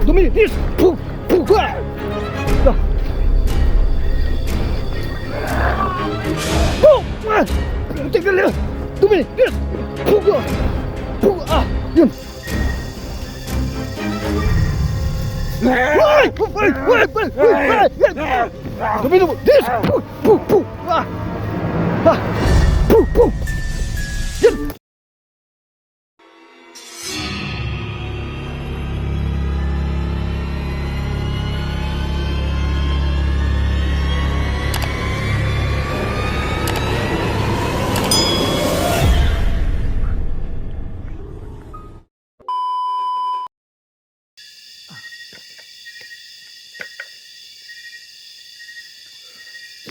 Dumi! Yes! Puh! Puh! Puh! Tingnan nila! Dumi! Yes! Puh! Puh! Yun! Why? Dumi! Dumi! Yes! Puh! Puh! Puh! Puh! Puh! Yan!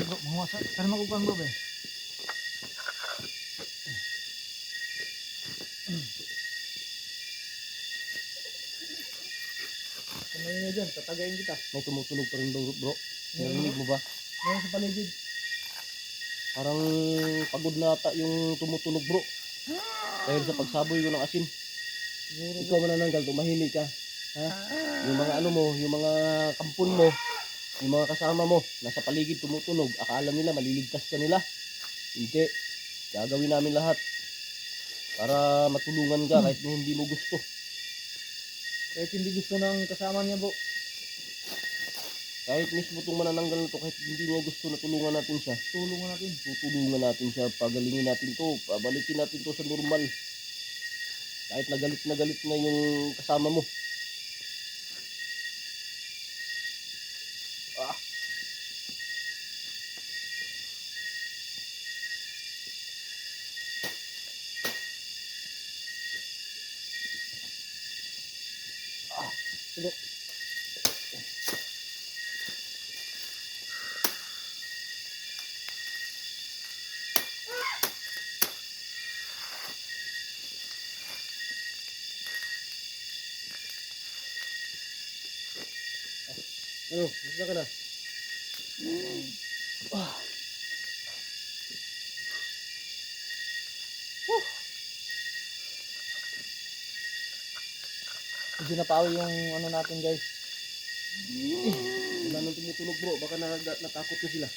Bro, mawasa. Karena makukuha bro ba? Kamayin na dyan, tatagayin kita. May tumutunog pa rin bro. Narinig mo ba? Ngayon sa paligid. Parang pagod na ata yung tumutunog bro. Dahil sa pagsaboy ko ng asin. Siguro Ikaw manananggal, tumahimik ka. Ha? Yung mga ano mo, yung mga kampon mo, yung mga kasama mo, nasa paligid tumutunog. Akala nila maliligtas ka nila. Hindi. Gagawin namin lahat para matulungan ka kahit na hindi mo gusto. kahit hindi gusto ng kasama niya bro. Kahit mismo itong manananggal na to, kahit hindi niya gusto na tulungan natin siya, Tulungan natin. tutulungan natin siya, pagalingin natin to, pabalikin natin to sa normal. Kahit na galit na yung kasama mo. Ah. Sige. Ano, gusto ka na? Medyo napawi yung ano natin guys. Wala nang tumutunog bro, baka natakot na sila.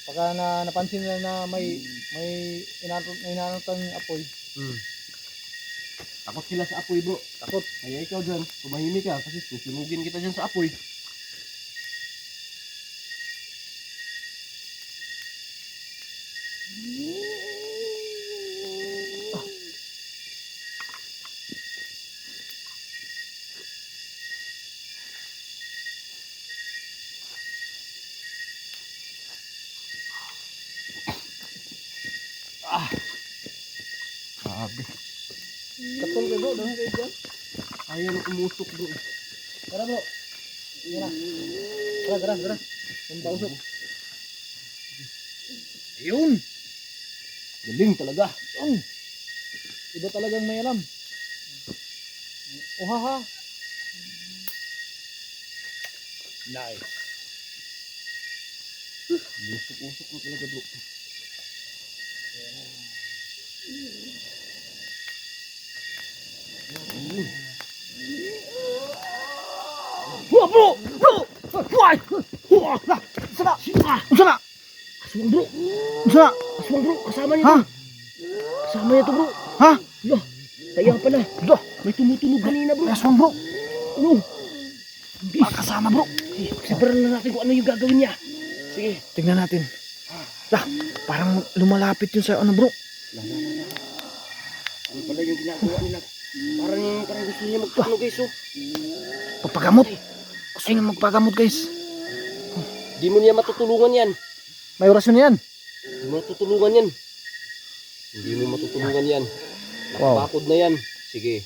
Pagka napansin nila na may inanotang apoy. Takot sila sa apoy bro. Takot. Kaya ikaw dyan, tumahimik ka kasi susunugin kita dyan sa apoy. Grabe. Katol ka bro, doon kayo dyan. Ayaw na umusok bro. Tara bro. Tara. Tara. Yung pausok. Ayun! Galing talaga. Iba talagang may alam. Ohaha. Nice. Usok-usok na talaga bro. Wah bro! Bro! Wah! Wah! Sana! Sana! Aswang bro! Sana! Aswang bro! Kasama niya to! Kasama niya to bro! Ha? Lah! Kaya pala! Lah! May tumutunog kanina bro! Aswang bro! Ano? Kasama bro! Sabaran na natin kung ano yung gagawin niya! Sige! Tingnan natin! Lah! Parang lumalapit yun sa ano bro! Ano pala yung ginagawa nila? Parang gusto niya magpatunog guys oh. Papagamot! Gusto niya magpagamot guys! Di mo niya matutulungan yan. May orasyon yan! Di mo matutulungan yan. Hindi mo matutulungan yan. Nakabakod na yan. Sige,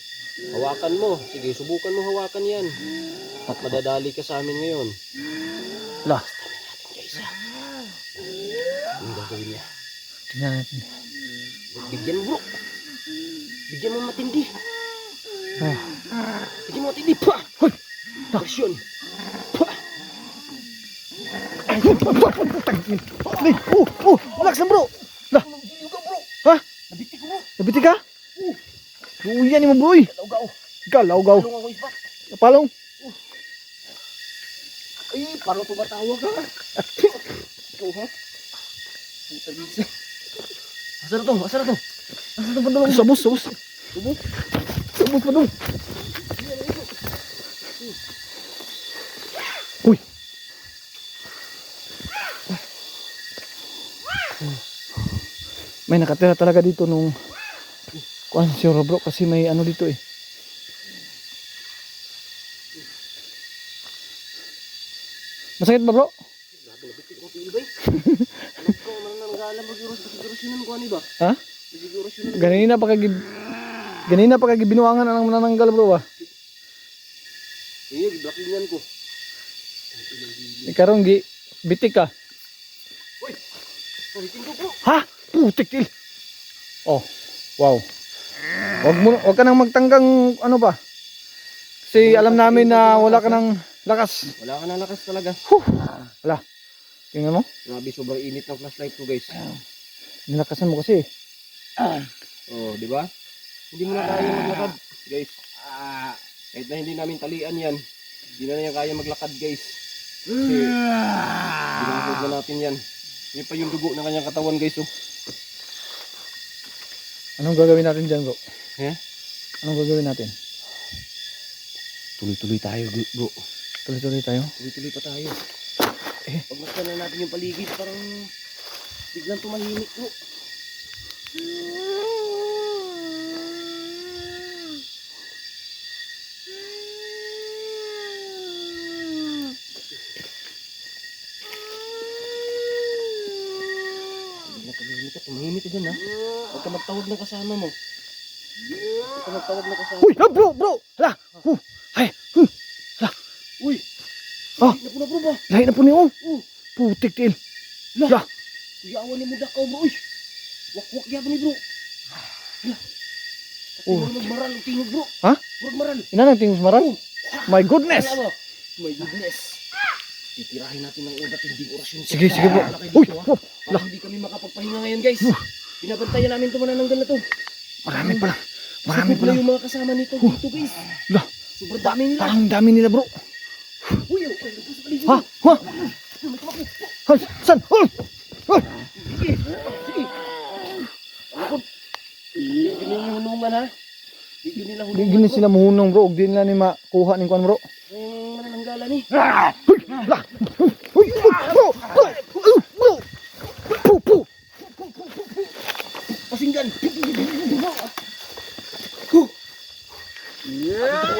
hawakan mo. Sige, subukan mo hawakan yan. At madadali ka sa amin ngayon. Lah! Guys, ang gagawin niya. Tingnan natin. Bigyan mo bro. Bigyan mo matindi. Ah. Bigyan mo matindi. Pa! Hoy! Presyon. Pa! Relax lang bro. Lah. Ha? Nabitik ko bro. Nabitik ka? Uyan mo bro. Galaw-gaw. Galaw-gaw. Palong ako ispat. Palong. Ay, parang tumatawag ka. Ito ha? Puta bisa. Asa na to? Asa na to? Asa na to ba dong? Sabos. Subos? Sabos pa dong. Uy. May nakatira talaga dito nung kuan si bro kasi may ano dito eh. Masakit ba bro? Grabe, lapit ko pilbay. Alam ko, manananggalan mag-sigurasyonan ko ani ba? Ha? Sigurasyonan. Ganina pa kag binuangan ang manananggal bro ba? Iya, giblakingan ko. Ikaron gi bitik ka. Uy! Pahitin ko bro. Ha? Putik til. Oh, wow. Wag ka nang magtanggang ano ba? Kasi alam namin na wala ka nang lakas. Wala ka na lakas talaga. Wala. Tingnan mo. Grabe, sobrang init ng flashlight ko guys. Nilakasan mo kasi. Oh, di ba? Hindi mo na kaya maglakad, guys. Kahit na hindi namin talian yan, hindi na yan kaya maglakad, guys. Kasi, ginahod na natin yan. Yan pa yung dugo ng kanyang katawan, guys. Oh. Anong gagawin natin dyan bro? Eh? Anong gagawin natin? Tuloy-tuloy tayo, bro. Tuloy-tuloy tayo. Tuloy-tuloy pa tayo. Pag nakita na natin yung paligid, parang biglang tumahimik, bro. Tumahimik ka dyan, ha? Huwag ka magtawag ng kasama mo. Huwag ka magtawag ng kasama. Uy, bro. Hala. Ay. Hala. Uy! Ah. Lahi na po na, bro, ba? Lahi na po niyo. Putik til. Lah! Kuyawan ni mo dakaw, bro. Uy! Wak-wak yata ni, bro. Lah! Kasi mo magmaral ang tingog, bro. Ha? Bro, maral. Ina nang tingos maran. My goodness. Ano ba? My goodness. Titirahin natin ng ugat, hindi orasyon. Sige bro. Uy, Parang hindi kami makapagpahinga ngayon, guys. Binabantayan namin ito manananggal na to. marami pala. Marami pala yung mga kasama nito dito, guys. Lah, Sobrang dami nila. parang dami nila bro. Uy, oh, ay, nagpusa paligid. Ha? Hay, san? Hoy! Sige. Sige. Ako. Hindi nila hunungan, ha? Hindi nila Di hunungan. gini sila muhunong bro, ug di nila ni makuha ning kuan bro. Yung manananggalan, eh. Hoy! Lah! Hoy! Bro! Bro! Pu! Pasinggan.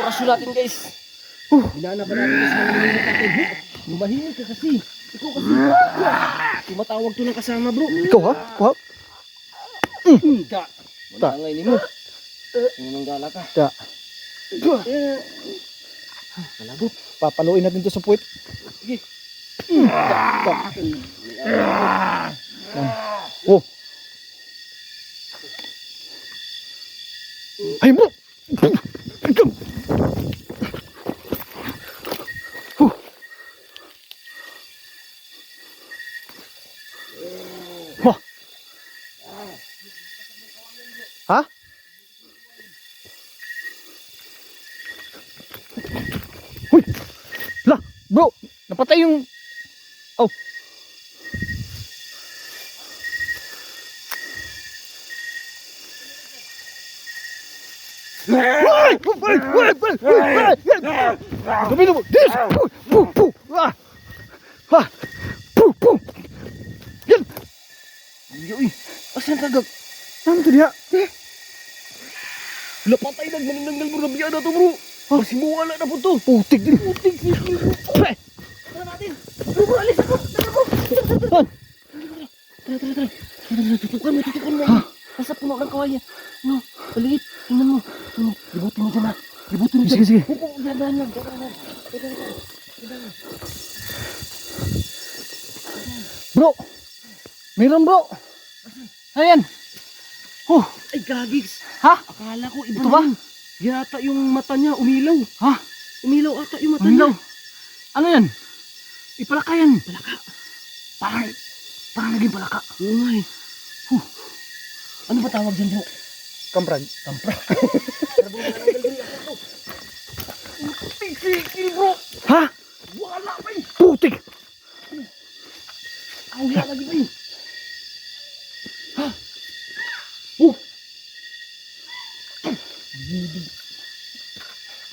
Orasyon natin, guys. Binana pa natin kasi manananggalan natin. Lumahimik ka kasi. Ikaw kasi. Tumatawag to ng kasama, bro. Ikaw ha? Kuha? Ta. Manangay ni mo. Manananggala ka. Da. Kalabot. Papaluin natin to sa puwit. Sige. Oh. Ay bro. Ikaw. Wah. Ha? Huy! Lah, bro, napatay yung... Oh. Gabi na mo! Dis! Pu! Ah! Ha! Pu! Yan! Uy, asan tagag? Ano to diha? Lapatay ng manananggal mo na biyada to, bro. Masimuwala na po to. Putik din! Putik. Pre! Tara natin. Bro, alis ako. Tara, bro. Han! Tara. Tutukan mo. Nasa puno ng kawayan. No, paligid. Tingnan mo. Libutin mo dyan, ha. Libutin mo dyan. Sige. Dahan lang. Bro! Meron bro! Ayan! Oh! Ay, gagigs. Ha? Akala ko iba Ito ba? yun. Yata yung mata niya umilaw. Ha? Umilaw ata yung mata Umilaw? niya. Ano yan? Ipalaka yan! Palaka. Parang naging palaka. Oo nga eh. Ano ba tawag dyan, bro? Kamprag. Kampra.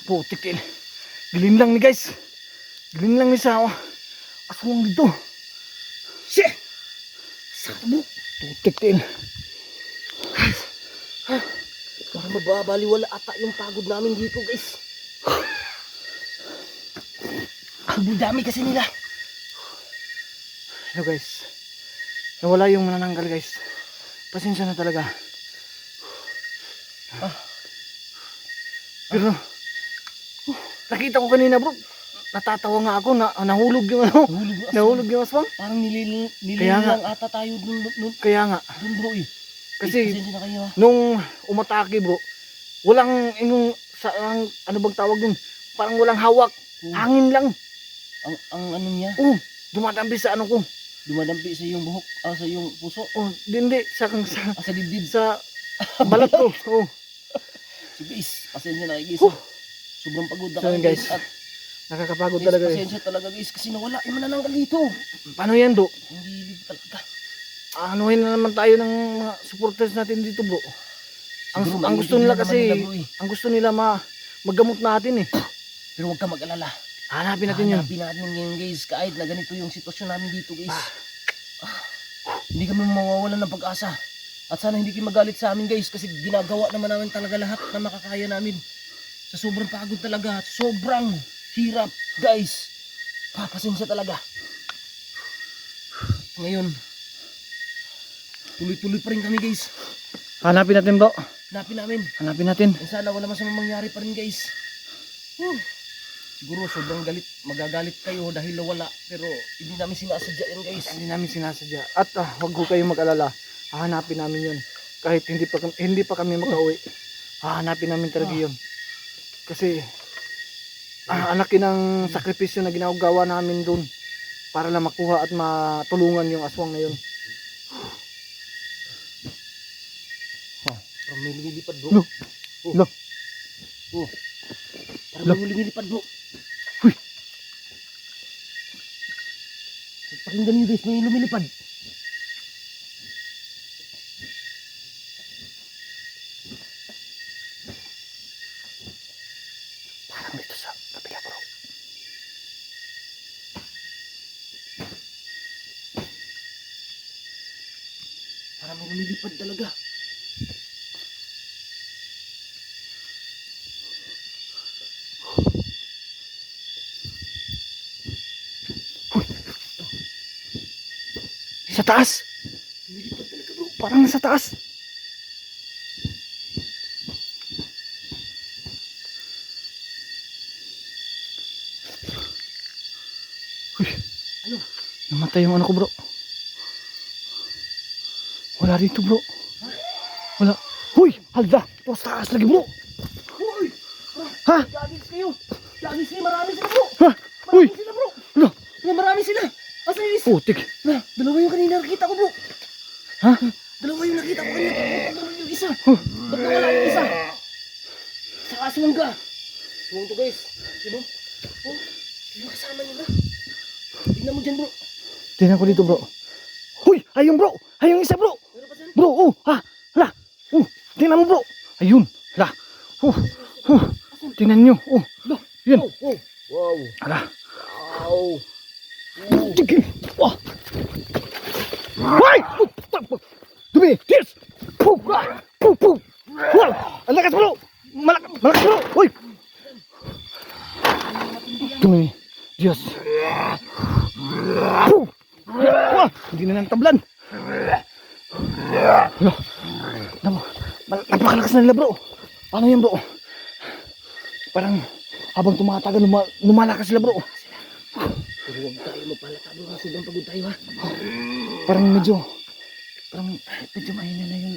Putik il. Gilin lang ni guys. Gilin lang ni sa aswang dito. Shit! Sakto bro. Putik il. Parang mababaliwala ata yung pagod namin dito guys. Ang dami kasi nila. Hello guys. Nawala yung manananggal guys. Pasensya na talaga. Pero nakita ko kanina bro. Natatawa nga ako na nahulog yung ano. Nahulog yung aswang. Parang Kaya nililang ata tayo dun Kaya nga. bro eh. Kasi Pasensya na kayo ha. nung umatake bro, walang yung ano bang tawag dun? Parang walang hawak. Hangin lang. Ang ano niya, Dumadampi sa ano ko. dumadampi sa iyong buhok, sa iyong puso, Hindi sa sa dibdib. sa balat ko. So guys, pasensya na guys. Huh. Sobrang pagod na So, kami guys, guys. At Nakakapagod guys, talaga eh. pasensya talaga guys kasi nawala yung manananggal dito. Paano yan bro? Hindi talaga. Anuhin na naman tayo ng mga supporters natin dito bro. Siguro Ang gusto nila maintindihan kasi, naman nila, bro, eh. ang gusto nila maggamot natin eh. Pero huwag ka mag-alala. Hanapin natin yun. Hanapin natin yun guys. Kahit na ganito yung sitwasyon namin dito guys. Hindi kami mawawalan ng pag-asa. At sana hindi kayo magalit sa amin guys. Kasi ginagawa naman namin talaga lahat na makakaya namin. Sa sobrang pagod talaga. Sobrang hirap guys. Pasensya talaga. Ngayon, tuloy-tuloy pa rin kami guys. Hanapin natin bro. Hanapin namin. Hanapin natin. And sana wala masamang mangyari pa rin guys. Siguro sobrang galit, magagalit kayo dahil nawala. Pero hindi namin sinasadya yan guys. Hindi namin sinasadya. At huwag ko kayong mag-alala. Hahanapin namin yun. Kahit hindi pa kami makauwi. Hahanapin namin talaga yun. Kasi alaki ng sakripisyo na ginagawa namin doon para lang makuha at matulungan yung aswang na yun. Parang may lumilipad bro. Lo. Lo. Parang may lumilipad bro. Huy. Pakinggan nyo guys, may lumilipad. Parang dito sa kabila bro. Parang may lumilipad talaga. Sa taas. Lumilipad talaga bro. Parang nasa taas. Uy. Ano? Namatay yung ano ko bro. Wala dito bro. Wala. Huy! Halda! Ito sa taas lagi bro. Uy! Ha? Gagis kayo. Gagis kayo. Marami sila bro. Ha? Huy! Marami sila bro. Ano? Marami sila. Asa yung isa? Putik. Dalawa yung kanina nakita ko bro. Ha? Dalawa yung nakita ko kanina. Dalawa yung isa. Ba't nawala yung isa? Sa aswang ka. Aswang to guys. Sino? Sino kasama nila? Tingnan mo dyan bro. Tingnan ko dito bro. Huy! Ayun bro! Ayun isa bro! Meron pa dyan? Bro! Ha! Hala! Tingnan mo bro! Ayun! Hala! Tingnan nyo! Yun! Wow. Hala! Wow. Sige! Wah! Ay! Dumi! Tears! Puh! Puh! Puh! Wow! Ang lakas bro! Malakas bro! Uy! Dumi! Diyos! Puh! Wah! Hindi na nang tablan! Napakalakas na nila bro! Paano yan bro? Parang habang tumatagal lumalakas sila bro. Pero huwag tayo mapalata bro. Sobrang pagod tayo ha. Parang medyo mahina na yung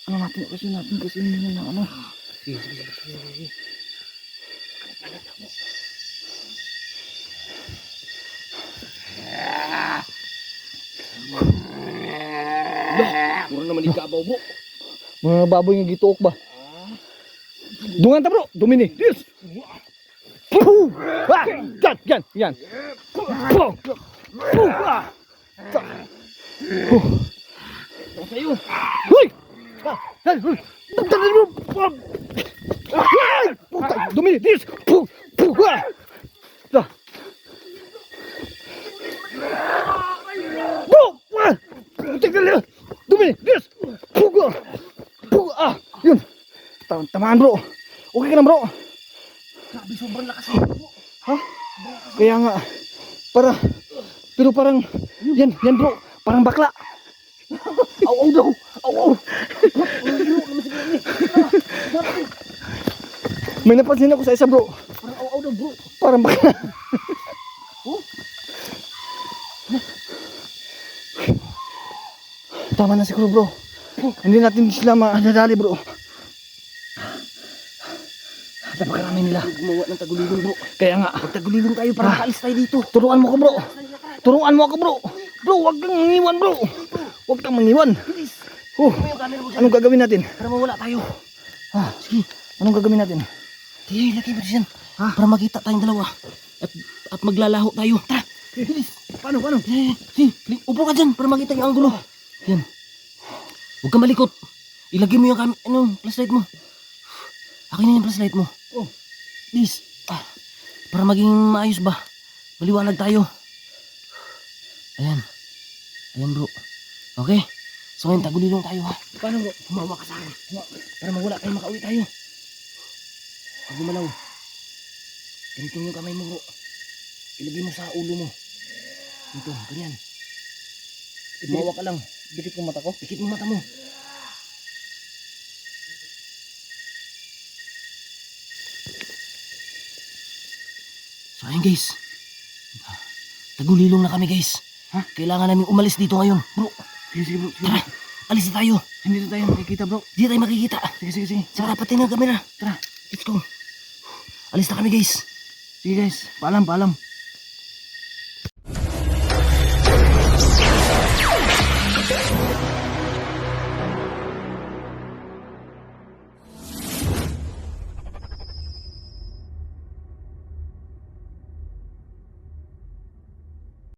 ano natin, kasi hindi na ano. Sige. Puro naman ikabaw bro. Mga baboy nga gituok ba? Dungan ta bro, dumini. Yes. Yan. Ito sa'yo. Hoy! Ay! Puta, dumi! Dis! Pug! Pug! Ah! Dah! Bro! Ah! Putik na nila! Dumi! Dis! Pug! Ah! Pug! Ah! Yun! Tamaan bro! Okay ka na bro? Grabe, sobrang lakas Ha? Kaya nga, pero parang, yan bro, parang bakla. Aw daw. Aw. May napansin ako sa isa bro, Parang aw daw bro. parang bakla. Tama na siguro bro, hindi natin sila madadali bro. Napakarami nila. Gumawa ng tagulilong bro. Kaya nga, Tagulilong tayo para makaalis tayo dito. turuan mo ko bro. Turuan mo ako bro. Bro, wag kang mangiwan bro. Wag kang mangiwan. Bilis. Oh, May camera mo dyan. anong gagawin natin? Para mawala tayo. Ah, sige, anong gagawin natin? Tiyo, lagay mo dyan. Para makita tayong dalawa. At maglalaho tayo. Tara. Bilis. Paano? Sige, upo ka dyan para makita yung anggulo. Yan. Huwag kang malikot. Ilagay mo yung flashlight mo. Akin na yung flashlight mo. Oh. Please. Para maging maayos ba? Maliwanag tayo. Ayan. Ayan bro. Okay. So ngayon tagulilong tayo ha. Paano bro? Humawa ka sa akin. Para mawala tayo, makauwi tayo. Pag gumalaw. Ganito yung kamay mo bro. Ilagay mo sa ulo mo. Ito, ganyan. Humawa ka lang. Dikit ng mata ko. Pikit mo mata mo. So ayun guys. Tagulilong na kami guys. Ha? Kailangan namin umalis dito ngayon. Bro, Sige bro. tara. Alis na tayo. Hindi na tayo makikita bro. Di tayo makikita. Sige. Saka pati ng kamera. Tara. Let's go. Alis na kami guys. Sige guys, paalam.